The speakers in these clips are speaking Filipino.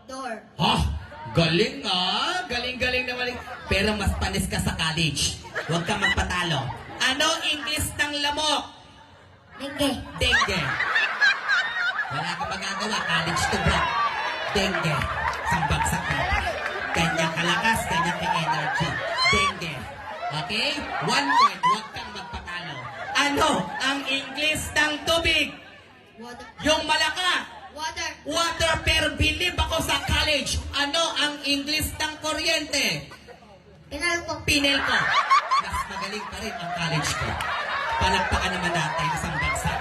Door. Ha? Galing ah. Galing naman. Pero mas panis ka sa college. Huwag kang magpatalo. Ano English ng lamok? Dengue. Dengue. Wala kang magagawa. College to bro. Dengue. Sambagsak ka. Kanyang kalakas, kanyang ka-energy. Dengue. Okay? 1 point. Huwag kang magpatalo. Ano ang English ng tubig? Water. Yung malaka. Water. Water, pero believe ako sa college. Ano ang English ng kuryente? Pinal po. Pinel ko. Mas magaling pa rin ang college ko. Palakpakan naman natin isang bagsak.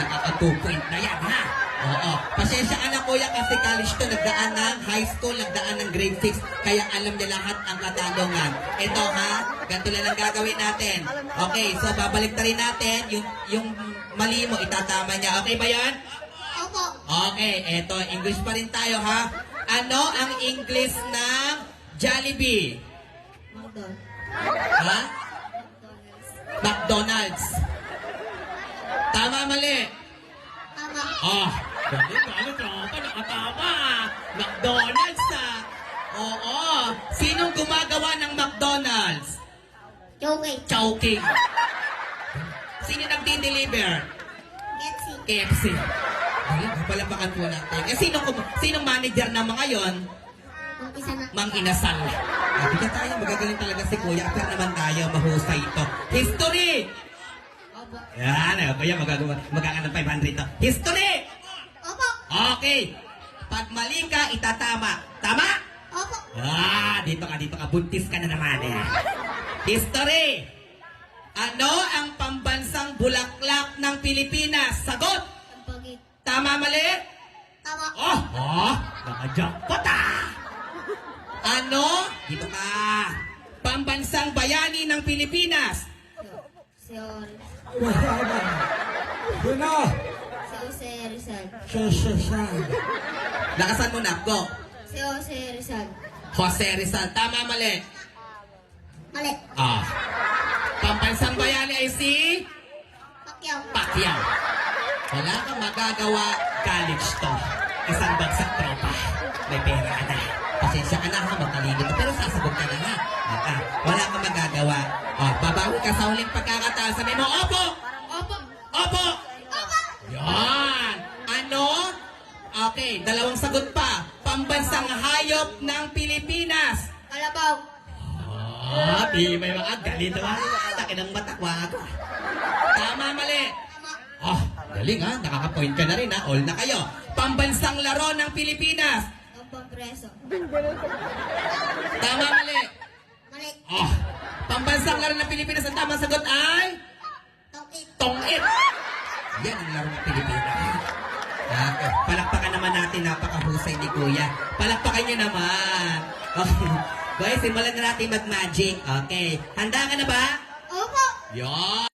Nakaka 2 point na yan, ha? Oo. Pasensya ka na kuya kasi college to. Nagdaan ng high school, nagdaan ng grade 6. Kaya alam niya lahat ang katanungan. Ito ha, ganito lang ang gagawin natin. Okay, so babalik na rin natin. Yung mali mo, itatama niya. Okay ba yan? Opo. Okay, eto, English pa rin tayo ha. Ano ang English ng Jollibee? McDonald's. Ha? McDonald's. Tama, mali. Tama. Oh, galing, tropa, nakatama. McDonald's ah. Oo. Sinong gumagawa ng McDonald's? Joking. Chowking. Sino nagdi-deliver? Getsi. KFC. Galing, palapakan po natin. Eh, sinong manager na mga yon? Umpisa na. Mang Inasal. Bigyan tayo, magagaling talaga si Kuya. Pero naman tayo, mahusay ito. History! Opo. Yan, Kuya, magkaka ng 500 to. History! Opo. Okay. Pag mali ka, itatama. Tama? Opo. Dito ka. Buntis ka na naman eh. History! Ano ang pambansang bulaklak ng Pilipinas? Sagot! Pagpagit. Tama, mali? Tama. Nakajackpot ah! Ano? Dito ka. Pambansang bayani ng Pilipinas. Seol. Sino? Jose Rizal. Lakasan mo na. Go. Jose Rizal. Jose Rizal. Tama, mali? Mali. Pambansang bayani ay si Pacquiao. Pacquiao. Wala kang magagawa. College to. Isang bagsak tropa. May pera ka na. Pasensya ka na ha, matalino to. Pero sasagot ka na ha. Wala kang magagawa. Babawi ka sa huling pagkakataon. Sabi mo, opo! Opo. Opo! Opo. Yan! Ano? Okay, 2 sagot pa. Pambansang hayop ng Pilipinas. Kalabaw. Di may mga galito ha. Laki ng matakwa ka. Tama, mali. Tama. Galing ha. Nakaka-point ka na rin ha. All na kayo. Pambansang laro ng Pilipinas. Tombong preso. Tama, mali. Mali. Pambansang laro ng Pilipinas. Ang tamang sagot ay Tongkit. Tongit. Yan ang laro ng Pilipinas. Okay. Palakpakan naman natin. Napakahusay ni Kuya. Palakpakan niyo naman. Okay. Guys, simulan na natin mag-magic. Okay. Handa ka na ba? Opo. Yan.